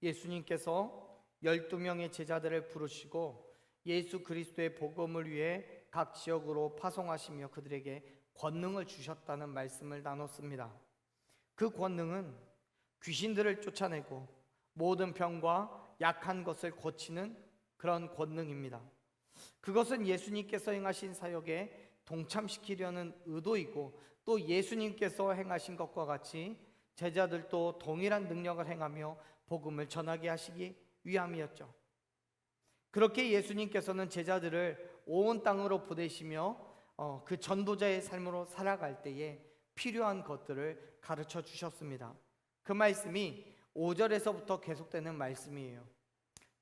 예수님께서 12명의 제자들을 부르시고 예수 그리스도의 복음을 위해 각 지역으로 파송하시며 그들에게 권능을 주셨다는 말씀을 나눴습니다. 그 권능은 귀신들을 쫓아내고 모든 병과 약한 것을 고치는 그런 권능입니다. 그것은 예수님께서 행하신 사역에 동참시키려는 의도이고, 또 예수님께서 행하신 것과 같이 제자들도 동일한 능력을 행하며 복음을 전하게 하시기 위함이었죠. 그렇게 예수님께서는 제자들을 온 땅으로 보내시며 그 전도자의 삶으로 살아갈 때에 필요한 것들을 가르쳐 주셨습니다. 그 말씀이 5절에서부터 계속되는 말씀이에요.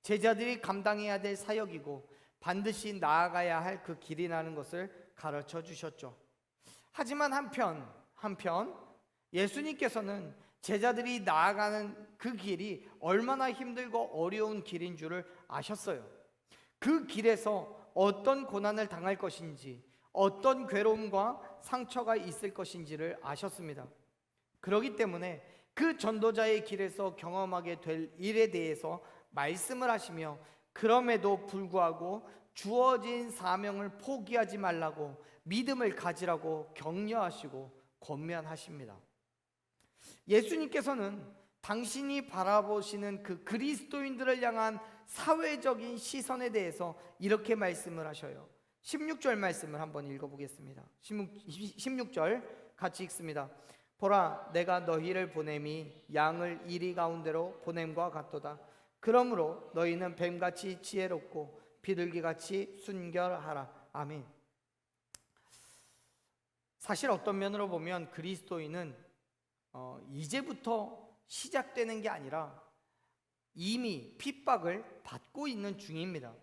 제자들이 감당해야 될 사역이고 반드시 나아가야 할 그 길이라는 것을 가르쳐 주셨죠. 하지만 한편 예수님께서는 제자들이 나아가는 그 길이 얼마나 힘들고 어려운 길인 줄을 아셨어요. 그 길에서 어떤 고난을 당할 것인지, 어떤 괴로움과 상처가 있을 것인지를 아셨습니다. 그렇기 때문에 그 전도자의 길에서 경험하게 될 일에 대해서 말씀을 하시며, 그럼에도 불구하고 주어진 사명을 포기하지 말라고, 믿음을 가지라고 격려하시고 권면하십니다. 예수님께서는 당신이 바라보시는 그 그리스도인들을 향한 사회적인 시선에 대해서 이렇게 말씀을 하셔요. 16절 말씀을 한번 읽어보겠습니다. 16절 같이 읽습니다. 보라, 내가 너희를 보냄이 양을 이리 가운데로 보냄과 같도다. 그러므로 너희는 뱀같이 지혜롭고 비둘기같이 순결하라. 아멘. 사실 어떤 면으로 보면 그리스도인은 이제부터 시작되는 게 아니라 이미 핍박을 받고 있는 중입니다.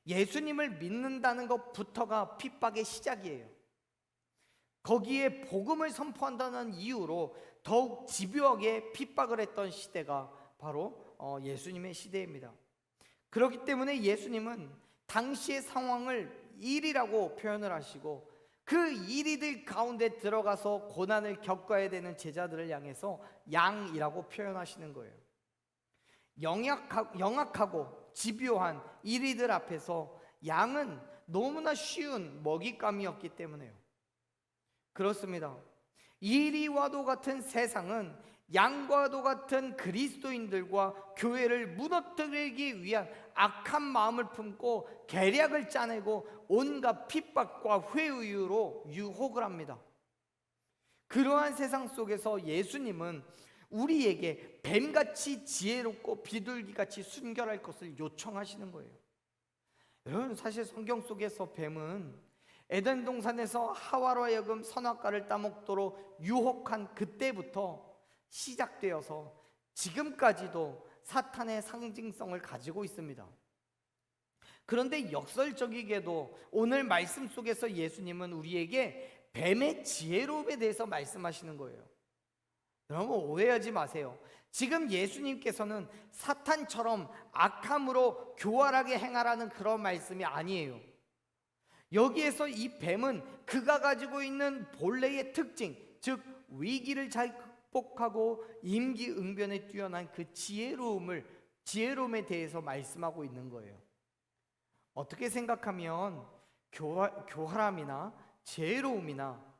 예수님을 믿는다는 것부터가 핍박의 시작이에요. 거기에 복음을 선포한다는 이유로 더욱 집요하게 핍박을 했던 시대가 바로 예수님의 시대입니다. 그렇기 때문에 예수님은 당시의 상황을 일이라고 표현을 하시고, 그 일이들 가운데 들어가서 고난을 겪어야 되는 제자들을 향해서 양이라고 표현하시는 거예요. 영악하고 집요한 일이들 앞에서 양은 너무나 쉬운 먹잇감이었기 때문에요. 그렇습니다. 이리와도 같은 세상은 양과도 같은 그리스도인들과 교회를 무너뜨리기 위한 악한 마음을 품고 계략을 짜내고 온갖 핍박과 회유로 유혹을 합니다. 그러한 세상 속에서 예수님은 우리에게 뱀같이 지혜롭고 비둘기같이 순결할 것을 요청하시는 거예요. 여러분, 사실 성경 속에서 뱀은 에덴 동산에서 하와로 하여금 선악과를 따먹도록 유혹한 그때부터 시작되어서 지금까지도 사탄의 상징성을 가지고 있습니다. 그런데 역설적이게도 오늘 말씀 속에서 예수님은 우리에게 뱀의 지혜로움에 대해서 말씀하시는 거예요. 여러분, 오해하지 마세요. 지금 예수님께서는 사탄처럼 악함으로 교활하게 행하라는 그런 말씀이 아니에요. 여기에서 이 뱀은 그가 가지고 있는 본래의 특징, 즉 위기를 잘 극복하고 임기응변에 뛰어난 그 지혜로움에 대해서 말씀하고 있는 거예요. 어떻게 생각하면 교활함이나 지혜로움이나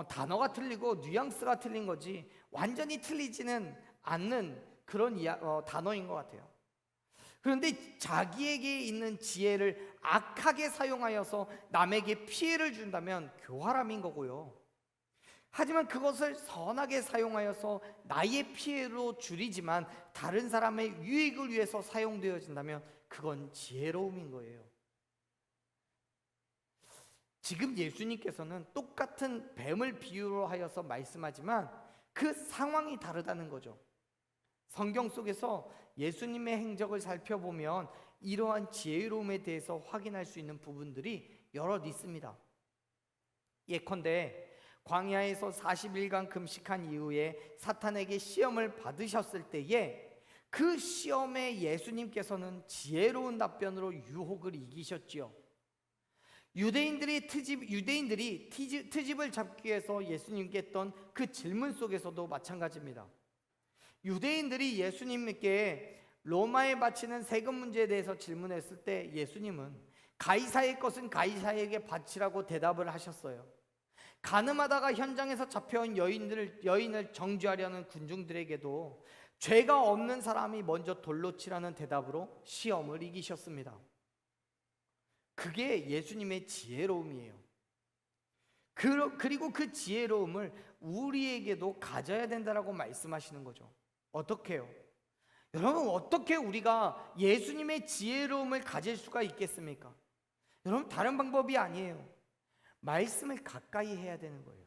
단어가 틀리고 뉘앙스가 틀린 거지 완전히 틀리지는 않는 그런 단어인 것 같아요. 그런데 자기에게 있는 지혜를 악하게 사용하여서 남에게 피해를 준다면 교활함인 거고요. 하지만 그것을 선하게 사용하여서 나의 피해로 줄이지만 다른 사람의 유익을 위해서 사용되어진다면 그건 지혜로움인 거예요. 지금 예수님께서는 똑같은 뱀을 비유로 하여서 말씀하지만 그 상황이 다르다는 거죠. 성경 속에서 예수님의 행적을 살펴보면 이러한 지혜로움에 대해서 확인할 수 있는 부분들이 여럿 있습니다. 예컨대 광야에서 40일간 금식한 이후에 사탄에게 시험을 받으셨을 때에 그 시험에 예수님께서는 지혜로운 답변으로 유혹을 이기셨지요. 유대인들이 트집을 잡기 위해서 예수님께 했던 그 질문 속에서도 마찬가지입니다. 유대인들이 예수님께 로마에 바치는 세금 문제에 대해서 질문했을 때 예수님은 가이사의 것은 가이사에게 바치라고 대답을 하셨어요. 가늠하다가 현장에서 잡혀온 여인을 정죄하려는 군중들에게도 죄가 없는 사람이 먼저 돌로 치라는 대답으로 시험을 이기셨습니다. 그게 예수님의 지혜로움이에요. 그리고 그 지혜로움을 우리에게도 가져야 된다라고 말씀하시는 거죠. 어떻게요? 여러분, 어떻게 우리가 예수님의 지혜로움을 가질 수가 있겠습니까? 여러분, 다른 방법이 아니에요. 말씀을 가까이 해야 되는 거예요.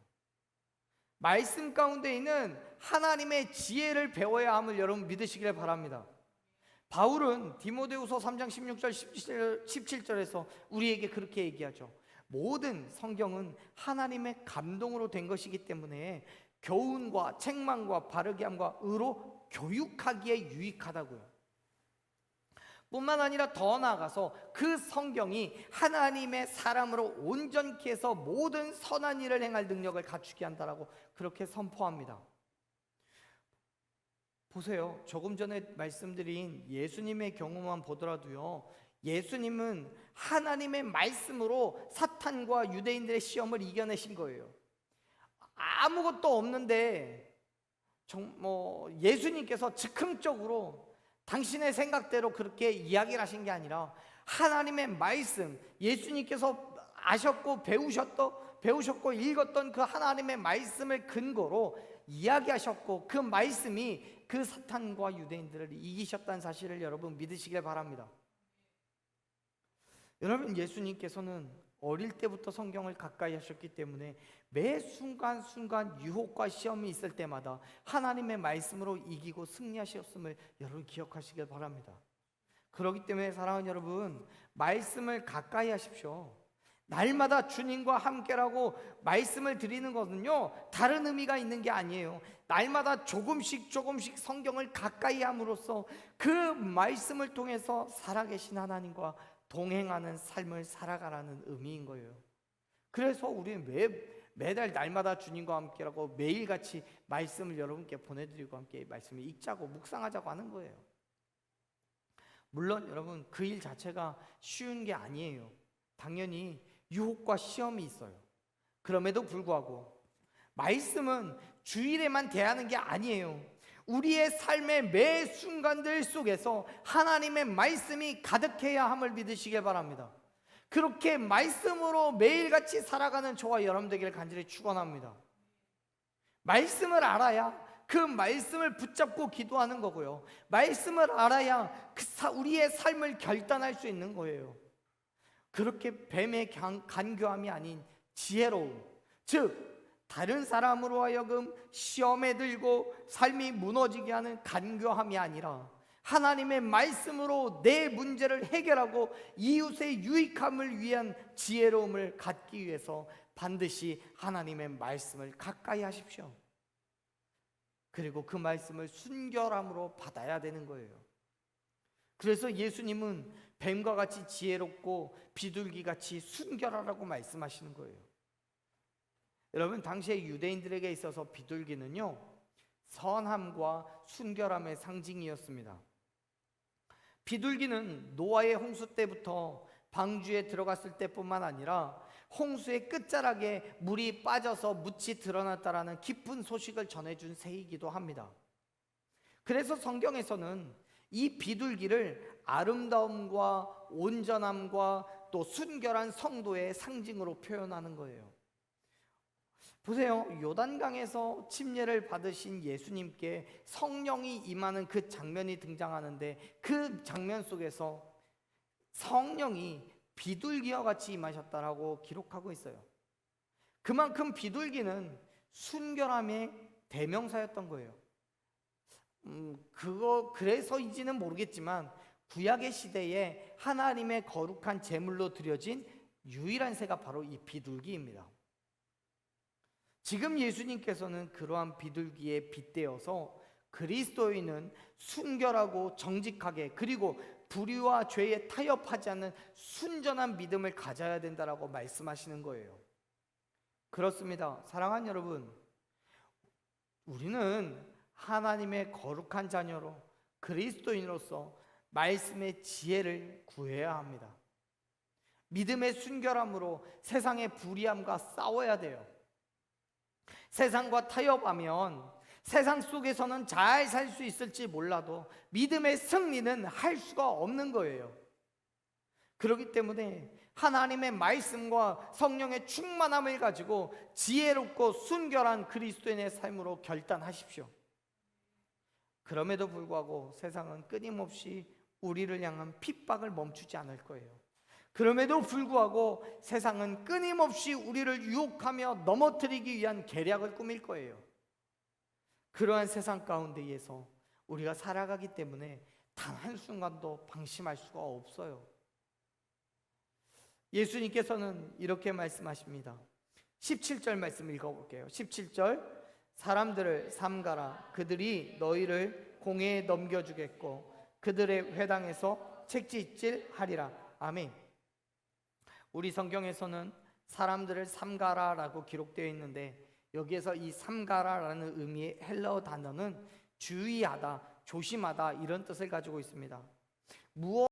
말씀 가운데 있는 하나님의 지혜를 배워야 함을 여러분 믿으시길 바랍니다. 바울은 디모데후서 3장 16절 17절에서 우리에게 그렇게 얘기하죠. 모든 성경은 하나님의 감동으로 된 것이기 때문에 교훈과 책망과 바르게 함과 의로 교육하기에 유익하다고요. 뿐만 아니라 더 나아가서 그 성경이 하나님의 사람으로 온전케 해서 모든 선한 일을 행할 능력을 갖추게 한다라고 그렇게 선포합니다. 보세요. 조금 전에 말씀드린 예수님의 경우만 보더라도요, 예수님은 하나님의 말씀으로 사탄과 유대인들의 시험을 이겨내신 거예요. 아무것도 없는데 예수님께서 즉흥적으로 당신의 생각대로 그렇게 이야기를 하신 게 아니라 하나님의 말씀, 예수님께서 아셨고 배우셨고 읽었던 그 하나님의 말씀을 근거로 이야기하셨고, 그 말씀이 그 사탄과 유대인들을 이기셨다는 사실을 여러분 믿으시길 바랍니다. 여러분, 예수님께서는 어릴 때부터 성경을 가까이 하셨기 때문에 매 순간순간 유혹과 시험이 있을 때마다 하나님의 말씀으로 이기고 승리하셨음을 여러분 기억하시길 바랍니다. 그렇기 때문에 사랑하는 여러분, 말씀을 가까이 하십시오. 날마다 주님과 함께라고 말씀을 드리는 것은요, 다른 의미가 있는 게 아니에요. 날마다 조금씩 성경을 가까이 함으로써 그 말씀을 통해서 살아계신 하나님과 동행하는 삶을 살아가라는 의미인 거예요. 그래서 우리는 매달 날마다 주님과 함께라고 매일같이 말씀을 여러분께 보내드리고 함께 말씀을 읽자고 묵상하자고 하는 거예요. 물론 여러분, 그 일 자체가 쉬운 게 아니에요. 당연히 유혹과 시험이 있어요. 그럼에도 불구하고 말씀은 주일에만 대하는 게 아니에요. 우리의 삶의 매 순간들 속에서 하나님의 말씀이 가득해야 함을 믿으시길 바랍니다. 그렇게 말씀으로 매일같이 살아가는 저와 여러분 되기를 간절히 축원합니다. 말씀을 알아야 그 말씀을 붙잡고 기도하는 거고요, 말씀을 알아야 우리의 삶을 결단할 수 있는 거예요. 그렇게 뱀의 간교함이 아닌 지혜로움, 즉 다른 사람으로 하여금 시험에 들고 삶이 무너지게 하는 간교함이 아니라 하나님의 말씀으로 내 문제를 해결하고 이웃의 유익함을 위한 지혜로움을 갖기 위해서 반드시 하나님의 말씀을 가까이 하십시오. 그리고 그 말씀을 순결함으로 받아야 되는 거예요. 그래서 예수님은 뱀과 같이 지혜롭고 비둘기같이 순결하라고 말씀하시는 거예요. 여러분, 당시에 유대인들에게 있어서 비둘기는요, 선함과 순결함의 상징이었습니다. 비둘기는 노아의 홍수 때부터 방주에 들어갔을 때뿐만 아니라 홍수의 끝자락에 물이 빠져서 묻이 드러났다라는 기쁜 소식을 전해준 새이기도 합니다. 그래서 성경에서는 이 비둘기를 아름다움과 온전함과 또 순결한 성도의 상징으로 표현하는 거예요. 보세요. 요단강에서 침례를 받으신 예수님께 성령이 임하는 그 장면이 등장하는데, 그 장면 속에서 성령이 비둘기와 같이 임하셨다라고 기록하고 있어요. 그만큼 비둘기는 순결함의 대명사였던 거예요. 그래서인지는 모르겠지만 구약의 시대에 하나님의 거룩한 제물로 드려진 유일한 새가 바로 이 비둘기입니다. 지금 예수님께서는 그러한 비둘기에 빗대어서 그리스도인은 순결하고 정직하게, 그리고 불의와 죄에 타협하지 않는 순전한 믿음을 가져야 된다라고 말씀하시는 거예요. 그렇습니다. 사랑하는 여러분, 우리는 하나님의 거룩한 자녀로 그리스도인으로서 말씀의 지혜를 구해야 합니다. 믿음의 순결함으로 세상의 불의함과 싸워야 돼요. 세상과 타협하면 세상 속에서는 잘 살 수 있을지 몰라도 믿음의 승리는 할 수가 없는 거예요. 그렇기 때문에 하나님의 말씀과 성령의 충만함을 가지고 지혜롭고 순결한 그리스도인의 삶으로 결단하십시오. 그럼에도 불구하고 세상은 끊임없이 우리를 향한 핍박을 멈추지 않을 거예요. 그럼에도 불구하고 세상은 끊임없이 우리를 유혹하며 넘어뜨리기 위한 계략을 꾸밀 거예요. 그러한 세상 가운데에서 우리가 살아가기 때문에 단 한순간도 방심할 수가 없어요. 예수님께서는 이렇게 말씀하십니다. 17절 말씀 읽어볼게요. 17절, 사람들을 삼가라. 그들이 너희를 공회에 넘겨주겠고 그들의 회당에서 책짓질하리라. 아멘. 우리 성경에서는 사람들을 삼가라라고 기록되어 있는데, 여기에서 이 삼가라라는 의미의 헬라어 단어는 주의하다, 조심하다 이런 뜻을 가지고 있습니다. 무엇